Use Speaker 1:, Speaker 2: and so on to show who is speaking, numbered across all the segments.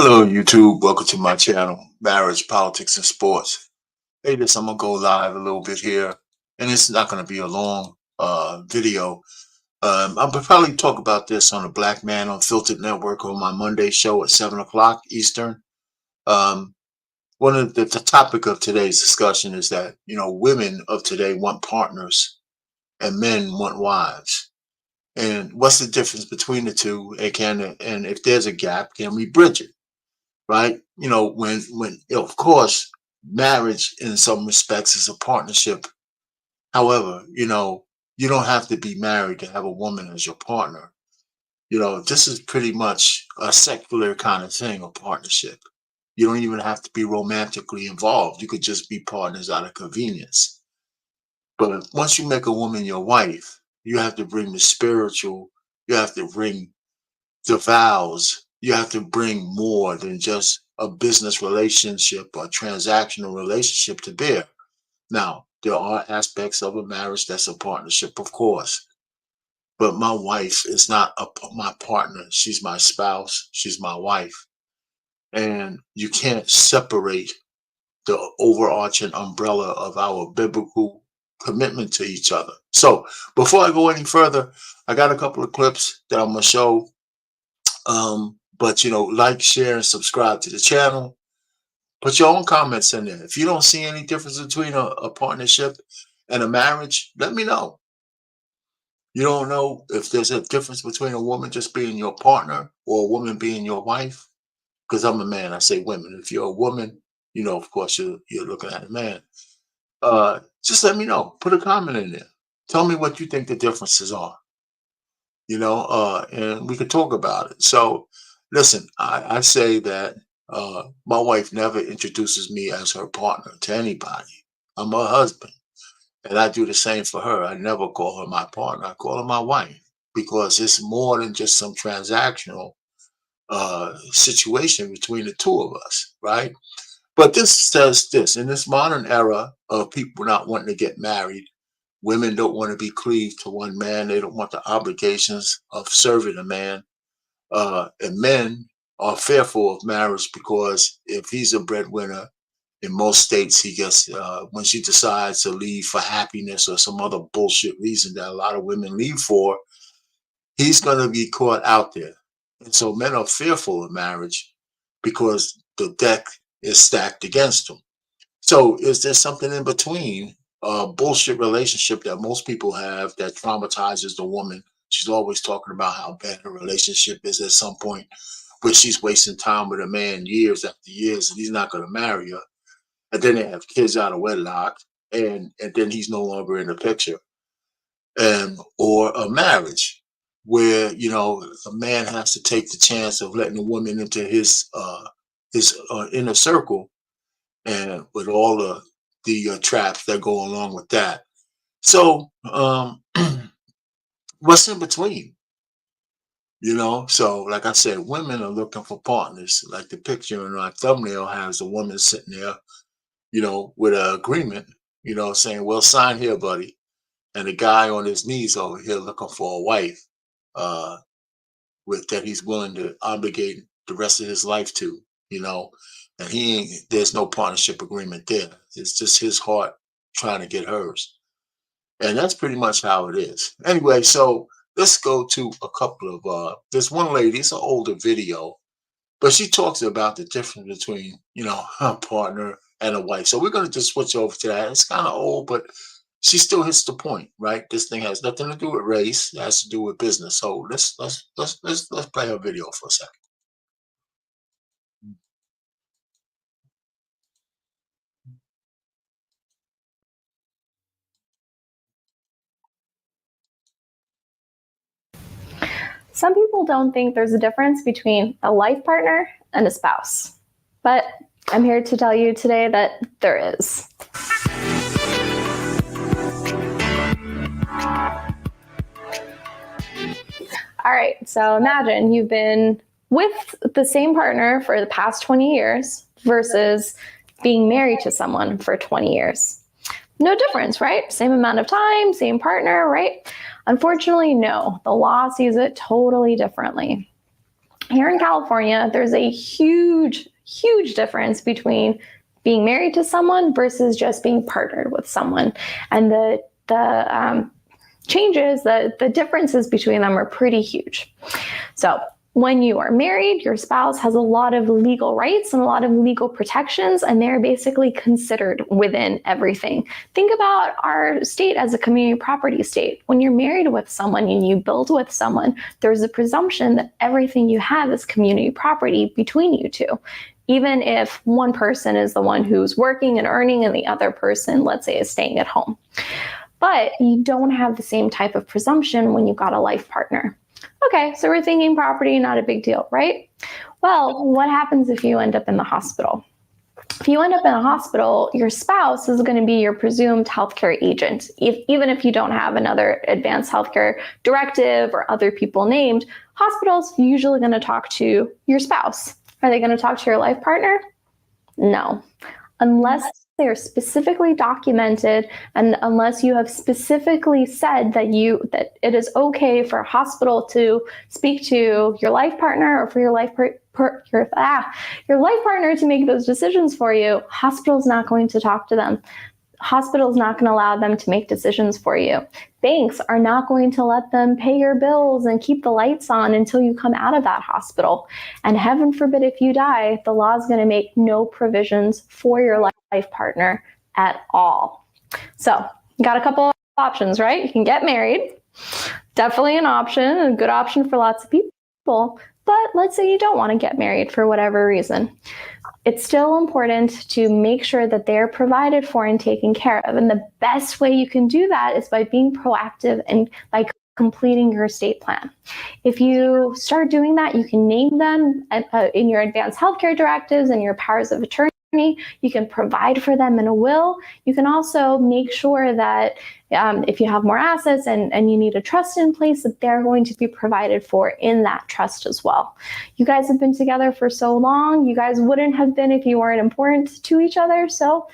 Speaker 1: Hello, YouTube. Welcome to my channel, Marriage, Politics, and Sports. Hey, I'm gonna go live a little bit here, and it's not gonna be a long video. I'll probably talk about this on the Black Man Unfiltered Network on my Monday show at 7 o'clock Eastern. Um, One of the topic of today's discussion is that women of today want partners, and men want wives. And what's the difference between the two? And if there's a gap, can we bridge it? Right? When of course marriage in some respects is a partnership. However, you don't have to be married to have a woman as your partner. This is pretty much a secular kind of thing, a partnership. You don't even have to be romantically involved. You could just be partners out of convenience. But once you make a woman your wife, you have to bring the spiritual, you have to bring the vows, you have to bring more than just a business relationship or transactional relationship to bear. Now, there are aspects of a marriage that's a partnership, of course, but my wife is not my partner. She's my spouse. She's my wife. And you can't separate the overarching umbrella of our biblical commitment to each other. So before I go any further, I got a couple of clips that I'm going to show. But like, share, and subscribe to the channel. Put your own comments in there. If you don't see any difference between a partnership and a marriage, let me know. You don't know if there's a difference between a woman just being your partner or a woman being your wife? Because I'm a man, I say women. If you're a woman, of course, you're looking at a man. Just let me know. Put a comment in there. Tell me what you think the differences are. And we could talk about it. So, listen, I say that my wife never introduces me as her partner to anybody. I'm her husband, and I do the same for her. I never call her my partner. I call her my wife because it's more than just some transactional situation between the two of us, right? But this says this: in this modern era of people not wanting to get married, women don't want to be cleaved to one man. They don't want the obligations of serving a man. And men are fearful of marriage because if he's a breadwinner, in most states, he gets, when she decides to leave for happiness or some other bullshit reason that a lot of women leave for, he's going to be caught out there. And so men are fearful of marriage because the deck is stacked against them. So is there something in between a bullshit relationship that most people have that traumatizes the woman? She's always talking about how bad her relationship is at some point where she's wasting time with a man years after years and he's not going to marry her. And then they have kids out of wedlock and then he's no longer in the picture. Or a marriage where, a man has to take the chance of letting a woman into his inner circle and with all the traps that go along with that. So what's in between? So like I said, women are looking for partners. Like the picture in our thumbnail has a woman sitting there, with an agreement, saying, well, sign here, buddy. And the guy on his knees over here looking for a wife uh, with that he's willing to obligate the rest of his life to, and there's no partnership agreement there. It's just his heart trying to get hers. And that's pretty much how it is. Anyway, so let's go to a couple of, there's one lady, it's an older video, but she talks about the difference between, a partner and a wife. So we're going to just switch over to that. It's kind of old, but she still hits the point, right? This thing has nothing to do with race. It has to do with business. So let's play her video for a second.
Speaker 2: Some people don't think there's a difference between a life partner and a spouse, but I'm here to tell you today that there is. All right, so imagine you've been with the same partner for the past 20 years versus being married to someone for 20 years. No difference, right? Same amount of time, same partner, right? Unfortunately, no. The law sees it totally differently. Here in California, there's a huge, huge difference between being married to someone versus just being partnered with someone. And the changes, the differences between them are pretty huge. So when you are married, your spouse has a lot of legal rights and a lot of legal protections, and they're basically considered within everything. Think about our state as a community property state. When you're married with someone and you build with someone, there's a presumption that everything you have is community property between you two. Even if one person is the one who's working and earning and the other person, let's say, is staying at home. But you don't have the same type of presumption when you've got a life partner. Okay, so we're thinking property, not a big deal, right? Well, what happens if you end up in the hospital? If you end up in a hospital, your spouse is going to be your presumed healthcare agent. Even if you don't have another advanced healthcare directive or other people named, hospitals are usually going to talk to your spouse. Are they going to talk to your life partner? No. Unless they are specifically documented and unless you have specifically said that it is okay for a hospital to speak to your life partner or for your life partner to make those decisions for you, hospital's not going to talk to them. Hospital's not going to allow them to make decisions for you. Banks are not going to let them pay your bills and keep the lights on until you come out of that hospital. And heaven forbid if you die, the law is going to make no provisions for your life partner at all. So you got a couple of options, right? You can get married. Definitely an option, a good option for lots of people. But let's say you don't want to get married for whatever reason. It's still important to make sure that they're provided for and taken care of. And the best way you can do that is by being proactive and by completing your estate plan. If you start doing that, you can name them in your advanced healthcare directives and your powers of attorney. You can provide for them in a will. You can also make sure that if you have more assets and you need a trust in place, that they're going to be provided for in that trust as well. You guys have been together for so long. You guys wouldn't have been if you weren't important to each other. So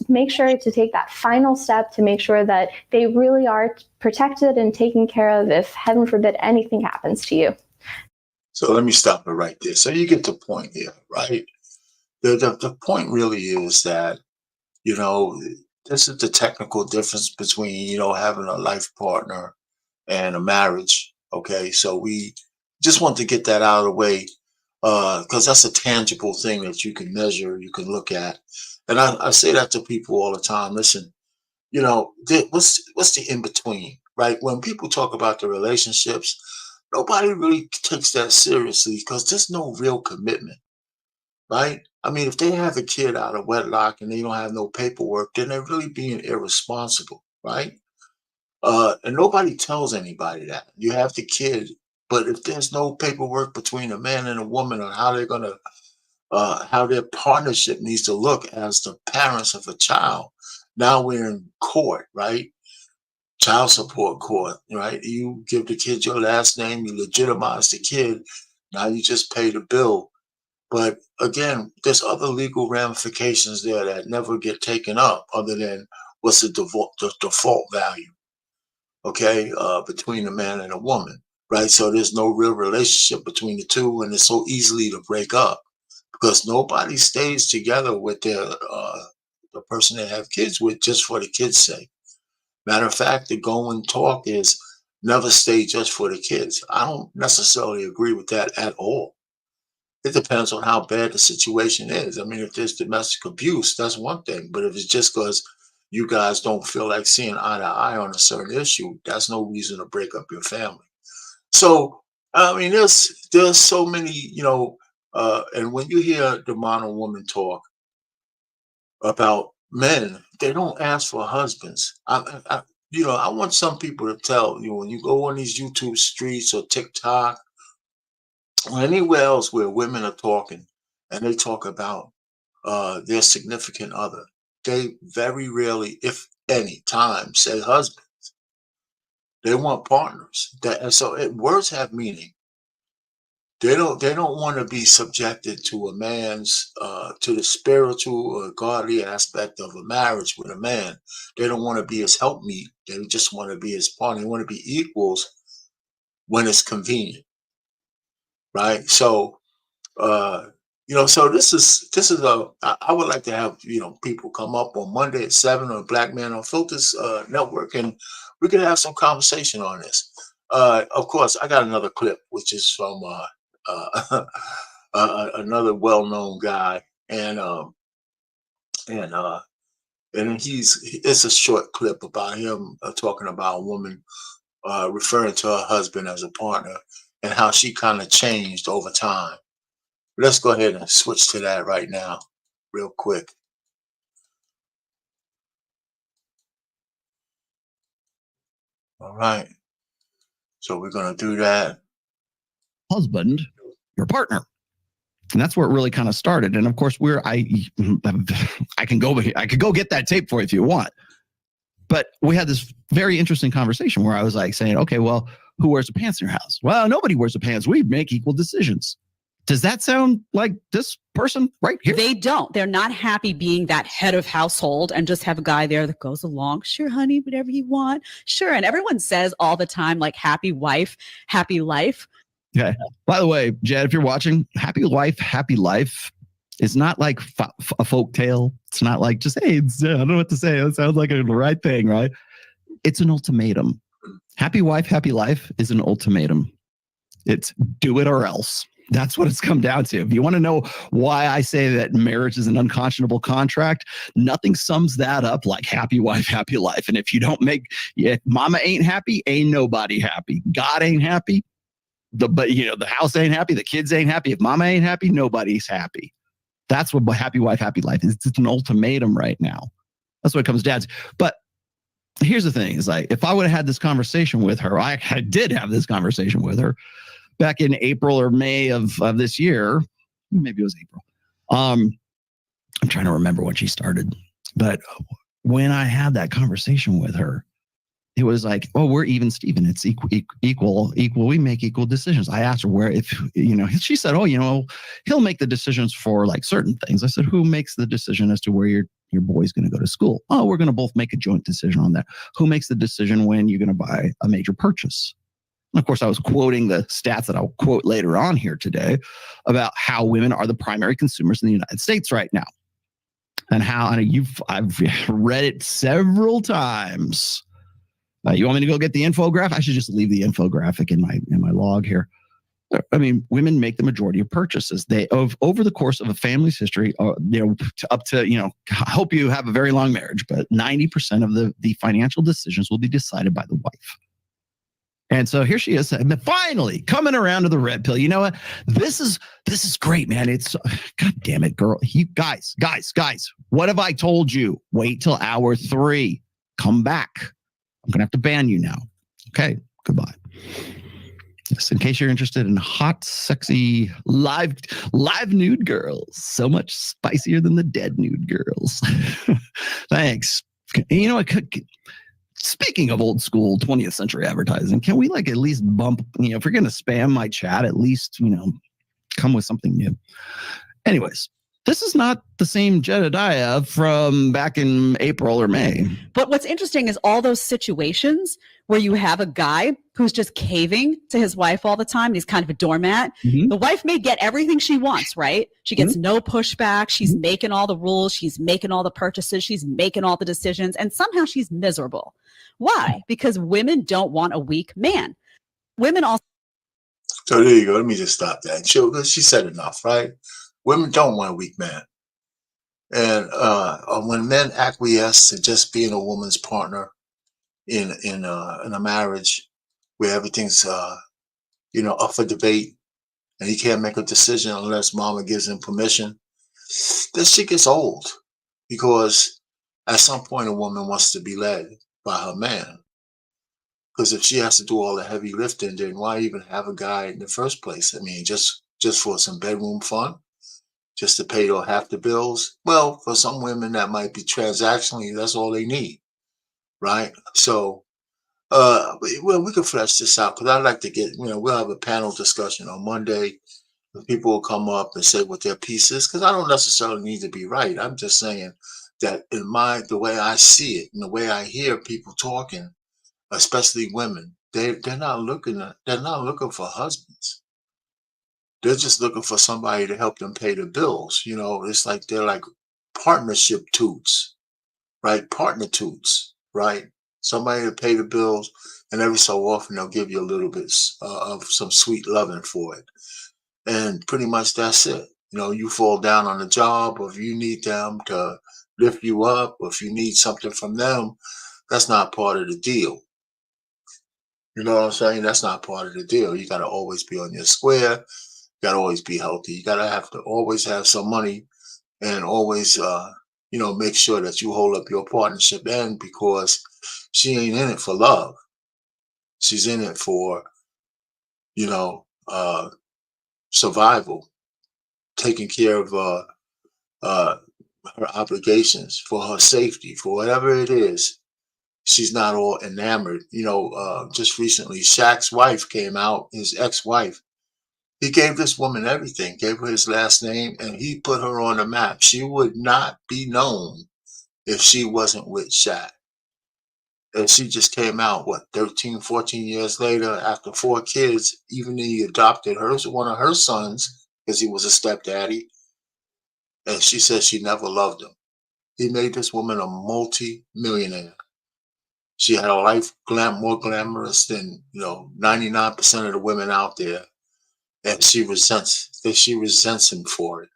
Speaker 2: make sure to take that final step to make sure that they really are protected and taken care of if, heaven forbid, anything happens to you.
Speaker 1: So let me stop it right there. So you get the point here, right? The point really is that, you know, this is the technical difference between, having a life partner and a marriage. Okay. So we just want to get that out of the way, because that's a tangible thing that you can measure, you can look at. And I say that to people all the time. Listen, what's the in between, right? When people talk about the relationships, nobody really takes that seriously because there's no real commitment, right? I mean, if they have a kid out of wedlock and they don't have no paperwork, then they're really being irresponsible, right? And nobody tells anybody that. You have the kid, but if there's no paperwork between a man and a woman on how they're gonna, how their partnership needs to look as the parents of a child, now we're in court, right? Child support court, right? You give the kid your last name, you legitimize the kid. Now you just pay the bill. But again, there's other legal ramifications there that never get taken up other than what's the default value, okay, between a man and a woman, right? So there's no real relationship between the two, and it's so easily to break up because nobody stays together with the person they have kids with just for the kids' sake. Matter of fact, the going talk is never stay just for the kids. I don't necessarily agree with that at all. It depends on how bad the situation is. I mean, if there's domestic abuse, that's one thing. But if it's just because you guys don't feel like seeing eye to eye on a certain issue, that's no reason to break up your family. So, I mean, there's so many, and when you hear the modern woman talk about men, they don't ask for husbands. I want some people to tell you when you go on these YouTube streets or TikTok or anywhere else where women are talking and they talk about their significant other, they very rarely, if any time, say husband. They want partners. Words have meaning. They don't want to be subjected to a man's to the spiritual or godly aspect of a marriage with a man. They don't want to be his helpmeet. They just want to be his partner. They want to be equals when it's convenient. right? So, uh, so this is I would like to have people come up on Monday at 7 on Black Man on Filters network, and we could have some conversation on this. Of course, I got another clip, which is from another well-known guy, and and uh, and it's a short clip about him talking about a woman referring to her husband as a partner and how she kind of changed over time. Let's go ahead and switch to that right now, real quick. All right. So we're gonna do that.
Speaker 3: Husband, your partner. And that's where it really kind of started. And of course, I could go get that tape for you if you want. But we had this very interesting conversation where I was like saying, okay, well, who wears the pants in your house? Well, nobody wears the pants. We make equal decisions. Does that sound like this person right here?
Speaker 4: They don't. They're not happy being that head of household and just have a guy there that goes along. Sure, honey, whatever you want. Sure. And everyone says all the time, like, happy wife, happy life.
Speaker 3: Okay. By the way, Jed, if you're watching, happy wife, happy life is not like a folk tale. It's not like just, hey, I don't know what to say. It sounds like the right thing, right? It's an ultimatum. Happy wife, happy life is an ultimatum. It's do it or else. That's what it's come down to. If you want to know why I say that marriage is an unconscionable contract, nothing sums that up like happy wife, happy life. And if you don't if mama ain't happy, ain't nobody happy. God ain't happy. The house ain't happy. The kids ain't happy. If mama ain't happy, nobody's happy. That's what happy wife, happy life is. It's an ultimatum right now. That's what it comes down to. But here's the thing: is like if I would have had this conversation with her, I did have this conversation with her back in April or May of this year. Maybe it was April. I'm trying to remember when she started, but when I had that conversation with her, it was like, oh, we're even, Steven. It's equal. We make equal decisions. I asked her she said, oh, he'll make the decisions for like certain things. I said, who makes the decision as to where your boy's going to go to school? Oh, we're going to both make a joint decision on that. Who makes the decision when you're going to buy a major purchase? And of course, I was quoting the stats that I'll quote later on here today about how women are the primary consumers in the United States right now. And how I've read it several times. You want me to go get the infographic? I should just leave the infographic in my log here. I mean, women make the majority of purchases. Over the course of a family's history, up to I hope you have a very long marriage, but 90% of the financial decisions will be decided by the wife. And so here she is, finally coming around to the red pill. You know what? This is great, man. It's God damn it, girl. Guys. What have I told you? Wait till hour 3. Come back. I'm going to have to ban you now. Okay, goodbye. Just in case you're interested in hot, sexy, live nude girls. So much spicier than the dead nude girls. Thanks. You know what? Speaking of old school 20th century advertising, can we at least bump, if we're going to spam my chat, at least, come with something new. Anyways. This is not the same Jedediah from back in April or May.
Speaker 4: But what's interesting is all those situations where you have a guy who's just caving to his wife all the time. And he's kind of a doormat. Mm-hmm. The wife may get everything she wants, right? She gets no pushback. She's making all the rules. She's making all the purchases. She's making all the decisions. And somehow she's miserable. Why? Because women don't want a weak man. Women also.
Speaker 1: So there you go. Let me just stop that. She said enough, right? Women don't want a weak man. And when men acquiesce to just being a woman's partner in a marriage where everything's up for debate and he can't make a decision unless mama gives him permission, this shit gets old, because at some point a woman wants to be led by her man. Because if she has to do all the heavy lifting, then why even have a guy in the first place? I mean, just for some bedroom fun? Just to pay half the bills? Well, for some women that might be transactionally, that's all they need, right? So, we can flesh this out, because I'd like to get, we'll have a panel discussion on Monday. People will come up and say what their piece is, because I don't necessarily need to be right. I'm just saying that the way I see it and the way I hear people talking, especially women, they're not looking for husbands. They're just looking for somebody to help them pay the bills. You know, it's like they're like partnership toots, right? Partner toots, right? Somebody to pay the bills, and every so often they'll give you a little bit of some sweet loving for it. And pretty much that's it. You know, you fall down on the job, or if you need them to lift you up, or if you need something from them, that's not part of the deal. You know what I'm saying? That's not part of the deal. You got to always be on your square. You got to always be healthy. You got to have to always have some money, and always, make sure that you hold up your partnership end, because she ain't in it for love. She's in it for, you know, survival, taking care of uh, her obligations, for her safety, for whatever it is. She's not all enamored. Just recently, Shaq's wife came out, his ex-wife. He gave this woman everything, gave her his last name, and he put her on the map. She would not be known if she wasn't with Shaq. And she just came out, what, 13, 14 years later, after 4 kids, even though he adopted one of her sons, because he was a stepdaddy. And she said she never loved him. He made this woman a multi-millionaire. She had a life more glamorous than 99% of the women out there, and she resents him for it,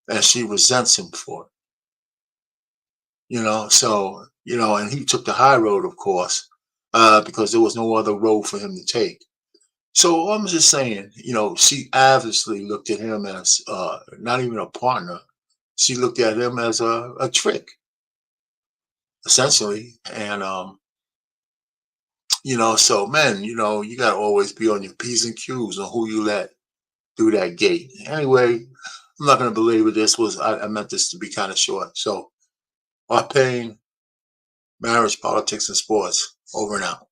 Speaker 1: and she resents him for it. And he took the high road, of course, because there was no other road for him to take. So I'm just saying, she obviously looked at him as not even a partner. She looked at him as a trick, essentially. And so men, you gotta always be on your P's and Q's on who you let through that gate. Anyway, I'm not gonna belabor this. I meant this to be kind of short. So, our pain, marriage, politics, and sports. Over and out.